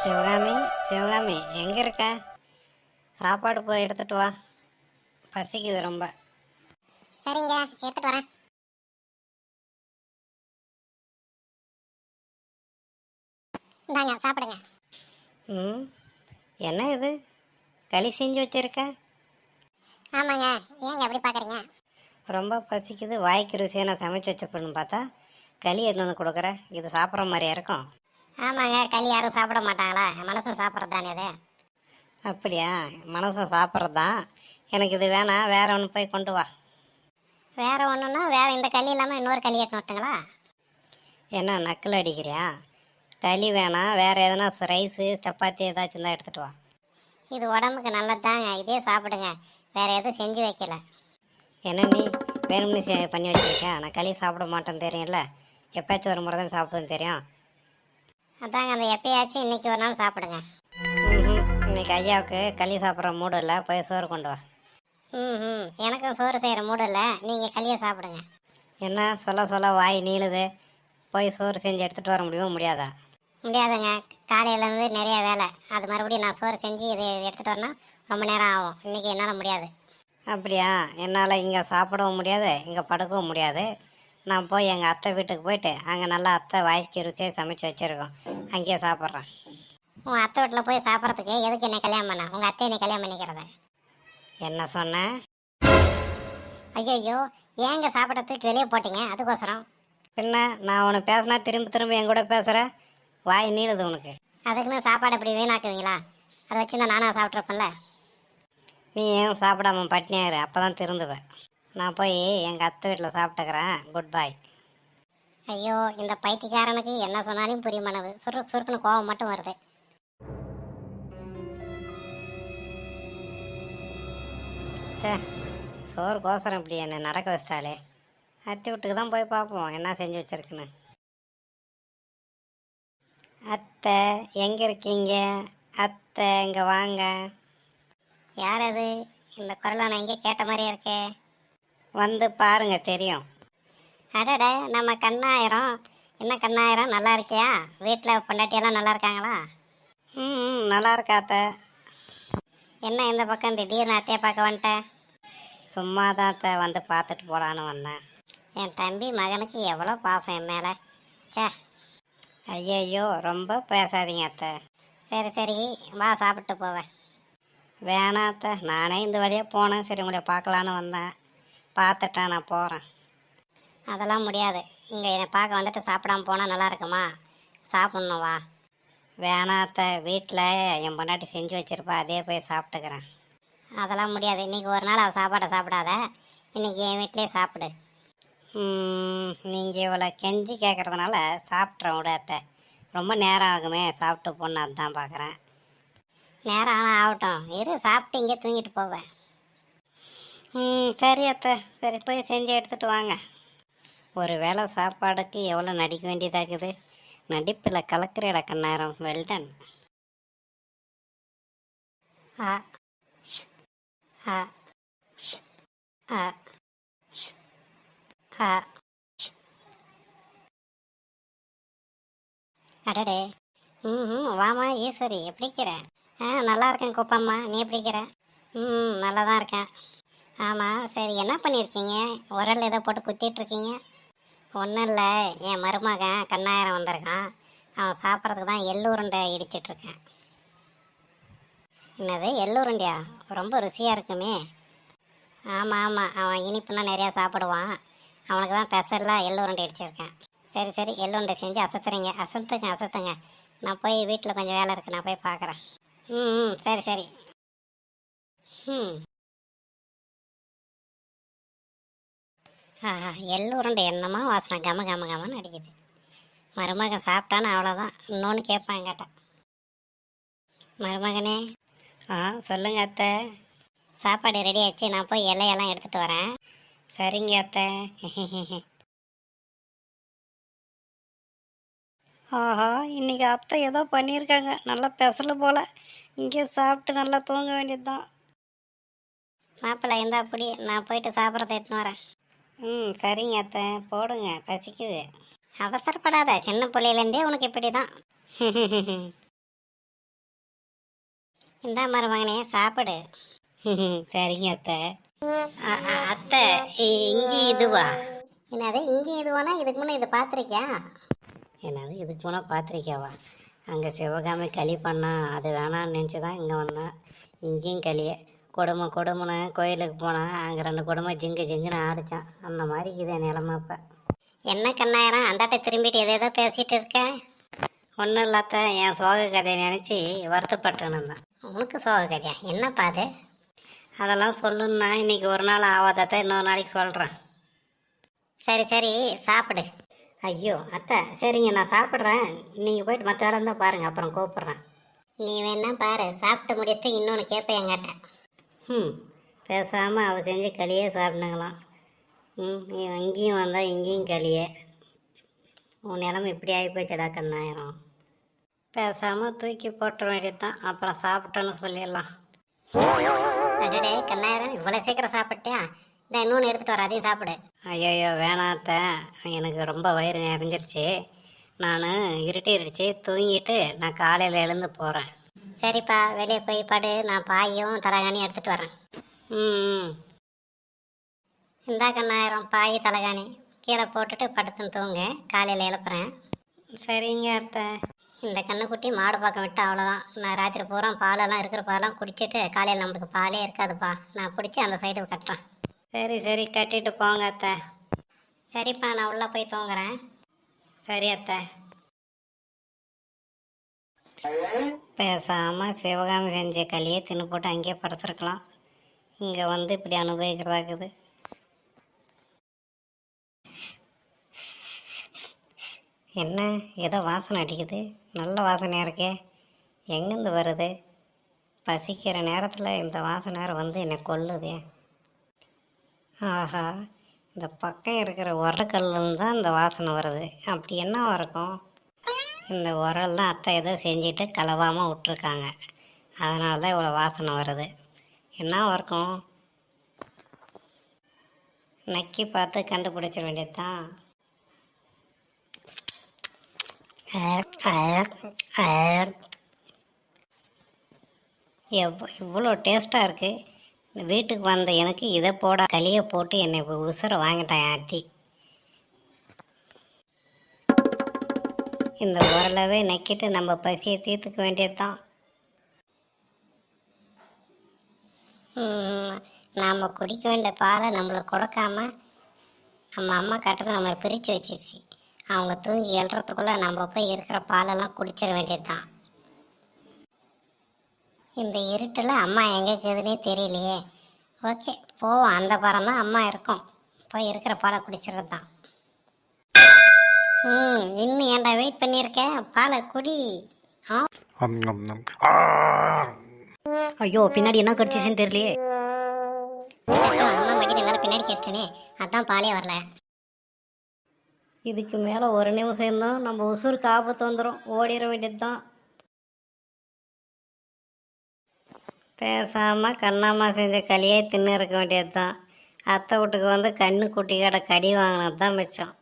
சிவகாமி, சிவகாமி எங்கே இருக்க? சாப்பாடு போய் எடுத்துட்டு வா, பசிக்குது ரொம்ப. சரிங்க, எடுத்துட்டு வரேன். இந்தாங்க சாப்பிடுங்க. ம், என்ன இது களி செஞ்சு வச்சிருக்க? ஆமாங்க, ஏங்க அப்படி பார்க்குறீங்க? ரொம்ப பசிக்குது, வாய்க்கு ருசியாக நான் சமைச்சு வச்சப்பன்னு பார்த்தா களி எடுத்து வந்து கொடுக்குற. இது சாப்பிட்ற மாதிரியா இருக்கும்? ஆமாங்க, களி யாரும் சாப்பிட மாட்டாங்களா? மனசு சாப்பிட்றது தானே இது. அப்படியா? மனசை சாப்பிட்றது தான். எனக்கு இது வேணாம், வேற ஒன்று போய் கொண்டு வா. வேற ஒன்றுன்னா வேற இந்த களி இல்லாமல் இன்னொரு களி எடுத்து விட்டுங்களா? என்ன நக்கல் அடிக்கிறியா? களி வேணாம், வேறு எதனா ரைஸு சப்பாத்தி ஏதாச்சும் தான் எடுத்துகிட்டு வா. இது உடம்புக்கு நல்லது தாங்க, இதே சாப்பிடுங்க. வேற எதுவும் செஞ்சு வைக்கல. என்ன நீ வேணும்னு பண்ணி வச்சிருக்கேன்? நான் களி சாப்பிட மாட்டேன்னு தெரியும்ல, எப்போயாச்சும் ஒரு முறை தான் சாப்பிடுன்னு தெரியும். அதாங்க, அந்த எப்பயாச்சும் இன்னைக்கு ஒரு நாள் சாப்பிடுங்க. இன்னைக்கு ஐயாவுக்கு களி சாப்பிட்ற மூடு இல்லை, போய் சோறு கொண்டு வா. எனக்கும் சோறு செய்கிற மூடு இல்லை, நீங்கள் களியை சாப்பிடுங்க. என்ன சொல்ல சொல்ல வாய் நீளுது? போய் சோறு செஞ்சு எடுத்துகிட்டு வர முடியுமா முடியாதா? முடியாதுங்க, காலையிலேருந்து நிறைய வேலை. அது மறுபடியும் நான் சோறு செஞ்சு இதை எடுத்துகிட்டு வரணும், ரொம்ப நேரம் ஆகும். இன்றைக்கி என்னால் முடியாது. அப்படியா? என்னால் இங்கே சாப்பிடவும் முடியாது, இங்கே படுக்கவும் முடியாது. நான் போய் எங்கள் அத்தை வீட்டுக்கு போயிட்டு அங்கே நல்லா அத்தை வாய்க்கு ருசியாக சமைச்சு வச்சுருக்கோம், அங்கேயே சாப்பிட்றேன். உங்கள் அத்தை வீட்டில் போய் சாப்பிட்றதுக்கு எதுக்கு என்னை கல்யாணம் பண்ண? உங்கள் அத்தை என்னை கல்யாணம் பண்ணிக்கிறத? என்ன சொன்ன? ஐயோ, ஏங்க சாப்பிட தூக்கி வெளியே போட்டீங்க? அதுக்கோசரம். பின்ன நான் உன்னை பேசினா திரும்ப திரும்ப என் கூட பேசுகிற, வாய் நீளுது உனக்கு. அதுக்குன்னு சாப்பாடு அப்படி வீணாக்குவீங்களா? அதை வச்சு தான் நானாக சாப்பிட்ருப்பேன்ல. நீ ஏன் சாப்பிடாம பட்னியாரு, அப்போ தான் திருந்துவேன். நான் போய் எங்கள் அத்தை வீட்டில் சாப்பிட்டுக்கிறேன். குட் பாய். ஐயோ, இந்த பைத்தியக்காரனுக்கு என்ன சொன்னாலும் புரிய மாட்டேது. சுருக்குன்னு கோவம் மட்டும் வருது. சே, சோறு கோசரம் இப்படி என்னை நடக்க வச்சிட்டாலே. அத்தை வீட்டுக்கு தான் போய் பார்ப்போம் என்ன செஞ்சு வச்சுருக்குன்னு. அத்தை எங்கே இருக்கீங்க? அத்தை இங்கே வாங்க. யார் அது? இந்த குரலை நான் எங்கே கேட்ட மாதிரியே இருக்கே. வந்து பாருங்க தெரியும். அடட, நம்ம கண்ணாயிரம். என்ன கண்ணாயிரம், நல்லா இருக்கியா? வீட்டில் பொண்டாட்டியெல்லாம் நல்லா இருக்காங்களா? நல்லா இருக்கா அத்தை? என்ன இந்த பக்கம் திடீர்னு அத்தையை பார்க்க வந்துட்டேன்? சும்மா தான் அத்தை வந்து பார்த்துட்டு போகலான்னு வந்தேன். என் தம்பி மகனுக்கு எவ்வளோ பாசம் என் மேலே. சே. ஐயையோ, ரொம்ப பேசாதீங்க அத்தை. சரி வா, சாப்பிட்டு போவேன். வேணாம் அத்தை, நானே இந்த வழியாக போனேன், சரி உங்களை பார்க்கலான்னு வந்தேன். பார்த்துட்டேன், நான் போகிறேன். அதெல்லாம் முடியாது. இங்கே என்னை பார்க்க வந்துட்டு சாப்பிடாம போனால் நல்லா இருக்குமா? சாப்பிட்ணும், வா. வேணாம் அத்தை, வீட்டில் என் பொண்டாட்டி செஞ்சு வச்சுருப்பா, அதே போய் சாப்பிட்டுக்கிறேன். அதெல்லாம் முடியாது. இன்றைக்கி ஒரு நாள் அவள் சாப்பாடை சாப்பிடாத, இன்றைக்கி என் வீட்டிலே சாப்பிடு. நீங்கள் இவ்வளோ கெஞ்சி கேட்குறதுனால சாப்பிட்றேன் விட அத்தை. ரொம்ப நேரம் ஆகுமே சாப்பிட்டு போன்னு அதுதான் பார்க்குறேன். நேரம் ஆனால் ஆகட்டும், இரு, சாப்பிட்டு இங்கே தூங்கிட்டு போவேன். சரி அத்தை, சரி போய் செஞ்சு எடுத்துகிட்டு வாங்க. ஒரு வேளை சாப்பாடுக்கு எவ்வளோ நடிக்க வேண்டியதாகுது. நடிப்பில் கலக்கிற கண்ணாயிரம். வெல்டன். ஆ ஆ ஆ ஆ அடடே. வாமா ஈஸ்வரி, எப்படி இருக்கிற? நல்லா இருக்கேன் கோப்பம்மா, நீ எப்படி இருக்கிற? நல்லா தான் இருக்கேன். ஆமாம், சரி, என்ன பண்ணியிருக்கீங்க? உரல் ஏதோ போட்டு குத்திட்ருக்கீங்க? ஒன்றும் இல்லை, என் மருமகன் கண்ணாயிரம் வந்திருக்கான். அவன் சாப்பிட்றதுக்கு தான் எள்ளூருண்டை இடிச்சிட்ருக்கேன். என்னது எள்ளூருண்டையா? ரொம்ப ருசியாக இருக்குமே. ஆமாம், அவன் இனிப்புனா நிறையா சாப்பிடுவான். அவனுக்கு தான் ஸ்பெஷலாக எள்ளூருண்டை இடிச்சிருக்கேன். சரி, எள்ளுருண்டை செஞ்சு அசத்துறீங்க. அசத்துங்க. நான் போய் வீட்டில் கொஞ்சம் வேலை இருக்குது, நான் போய் பார்க்குறேன். சரி. எள்ளுருண்டை என்னமா வாசனை, கமன்னு அடிக்குது. மருமகன் சாப்பிட்டான்னு அவ்வளோதான். இன்னொன்று கேட்பான் என்கிட்ட. மருமகனே. சொல்லுங்க அத்தை. சாப்பாடு ரெடி ஆச்சு, நான் போய் இலையெல்லாம் எடுத்துகிட்டு வரேன். சரிங்க அத்தை. ஆஹா, இன்னைக்கு அத்தை ஏதோ பண்ணியிருக்காங்க, நல்லா பெசலு போல். இங்கே சாப்பிட்டு நல்லா தூங்க வேண்டியது தான். மாப்பிள்ளை இருந்தால் அப்படி, நான் போயிட்டு சாப்பிட்றத எடுத்துன்னு வரேன். சரிங்க அத்தை, போடுங்க, பசிக்குது. அவசரப்படாத, சின்ன பிள்ளையிலேருந்தே உனக்கு இப்படி தான். இந்தா மருமகனே சாப்பிடு. சரிங்க அத்தை. அத்தை இங்கே இதுவா? என்னது இங்கே இதுவானா? இதுக்கு முன்னே இதை பார்த்துருக்கியா? என்னது இதுக்கு போனால் பார்த்துருக்கியாவா? அங்கே சிவகாமி களி பண்ணா அது வேணான்னு நினச்சி தான் இங்கே வந்தேன். இங்கேயும் களியே கொடுமைன்னு கோயிலுக்கு போனேன். அங்கே 2 கொடுமை ஜிங்குன்னு ஆடிச்சான். அந்த மாதிரி இதே நிலமை இப்போ. என்ன கண்ணாயிரம் அந்தாட்ட திரும்பிட்டு எதோ பேசிகிட்டு இருக்க? ஒன்றும் இல்லாத என் சோக கதையை நினச்சி வருத்தப்பட்டேன்னு தான். உனக்கு சோக கதையா? என்னப்பா அது? அதெல்லாம் சொல்லணுன்னா இன்றைக்கி ஒரு நாள் ஆகாதத்தை இன்னொரு நாளைக்கு சொல்கிறேன். சரி சரி சாப்பிடு. ஐயோ அத்தை சரிங்க, நான் சாப்பிட்றேன். நீங்கள் போயிட்டு மற்ற வேலை இருந்தால் பாருங்கள், அப்புறம் கூப்பிட்றேன். நீ வேணா பாரு, சாப்பிட்டு முடிச்சுட்டு இன்னொன்று கேட்பேன் என்கிட்ட. பேசாமல் அவள் செஞ்சு களியே சாப்பிடுங்களாம். நீ அங்கேயும் வந்தால் இங்கேயும் களியே. உன் நிலமை இப்படி ஆகிப்போச்சடா கண்ணாயிரம். பேசாமல் தூக்கி போட்டுற வேண்டியது தான், அப்புறம் சாப்பிட்டோன்னு சொல்லிடலாம். அடடே கண்ணாயிரம், இவ்வளோ சீக்கிரம் சாப்பிட்டியா? இந்த இன்னொன்று எடுத்துகிட்டு வர, அதையும் சாப்பிடு. ஐயோ வேணாத்த, எனக்கு ரொம்ப வயிறு நிறைஞ்சிருச்சு. நான் இருட்டிடுச்சு, தூங்கிட்டு நான் காலையில் எழுந்து போகிறேன். சரிப்பா, வெளியே போய் படு, நான் பாயும் தலகாணியும் எடுத்துகிட்டு வரேன். இந்தா கண்ணாயிரம், பாய் தலகாணி கீழே போட்டுட்டு படுத்துன்னு தூங்கு, காலையில் எழுப்புறேன். சரிங்க அத்தை. இந்த கண்ணுக்குட்டி மாடு பக்கம் விட்டு அவ்வளோதான். நான் ராத்திரி பூரா பாலெல்லாம் இருக்கிற பாலெல்லாம் குடிச்சிட்டு காலையில் நம்மளுக்கு பாலே இருக்காதுப்பா. நான் பிடிச்சி அந்த சைடு கட்டுறேன். சரி கட்டிட்டு போங்க அத்தை. சரிப்பா, நான் உள்ளே போய் தூங்குறேன். சரி அத்தை. பேசாமல் சிவகாமி செஞ்ச களியை தின்னு போட்டு அங்கேயே படுத்துருக்கலாம். இங்கே வந்து இப்படி அனுபவிக்கிறதாக்குது. என்ன ஏதோ வாசனை அடிக்குது, நல்ல வாசனையாக இருக்கே. எங்கேருந்து வருது? பசிக்கிற நேரத்தில் இந்த வாசனை வந்து என்னை கொல்லுதே. ஆஹா, இந்த பக்கம் இருக்கிற உரக்கல்லுன்னு தான் இந்த வாசனை வருது. அப்படி என்னவா இருக்கும்? இந்த உரல் தான் அத்தை ஏதோ செஞ்சுட்டு கலவாமல் விட்ருக்காங்க, அதனால தான் இவ்வளோ வாசனை வருது. என்னவா இருக்கும்? நக்கி பார்த்து கண்டுபிடிச்சிட வேண்டியது தான். இவ்வளோ டேஸ்ட்டாக இருக்குது. வீட்டுக்கு வந்த எனக்கு இதை போட களியை போட்டு என்னை உசுரை வாங்கிட்டான் ஆத்தி. இந்த உரலவே நக்கிட்டு நம்ம பசியை தீர்த்துக்க வேண்டியது தான். நாம் குடிக்க வேண்டிய பாலை நம்மளுக்கு கொடுக்காம நம்ம அம்மா கட்டத்தை நம்மளை பிரித்து வச்சிருச்சு. அவங்க தூங்கி எழுறதுக்குள்ளே நம்ம போய் இருக்கிற பாலெல்லாம் குடிச்சிட வேண்டியது தான். இந்த இருட்டில் அம்மா எங்கே இருக்குதுன்னே தெரியலையே. ஓகே போவோம், அந்த பரம் தான் அம்மா இருக்கும், போய் இருக்கிற பாலை குடிச்சிடுறது தான். இன்னும் ஏன்டா வெயிட் பண்ணியிருக்கேன், பாலை குடி. ஐயோ பின்னாடி என்ன கடிச்சிச்சுன்னு தெரியலையே. அம்மா மடியில் இருந்தாலும் பின்னாடி கடிச்சிட்டேனே, அதான் பாலே வரல. இதுக்கு மேலே ஒரு நிமிஷம் இருந்தோம் நம்ம உசுருக்கு ஆபத்து வந்துடும், ஓடிட வேண்டியது தான். பேசாமல் கண்ணம்மா செஞ்ச களியே தின்னு இருக்க வேண்டியது தான். அத்தை வீட்டுக்கு வந்து கண்ணு குட்டி கடை கடி வாங்கினது தான் மிச்சம்.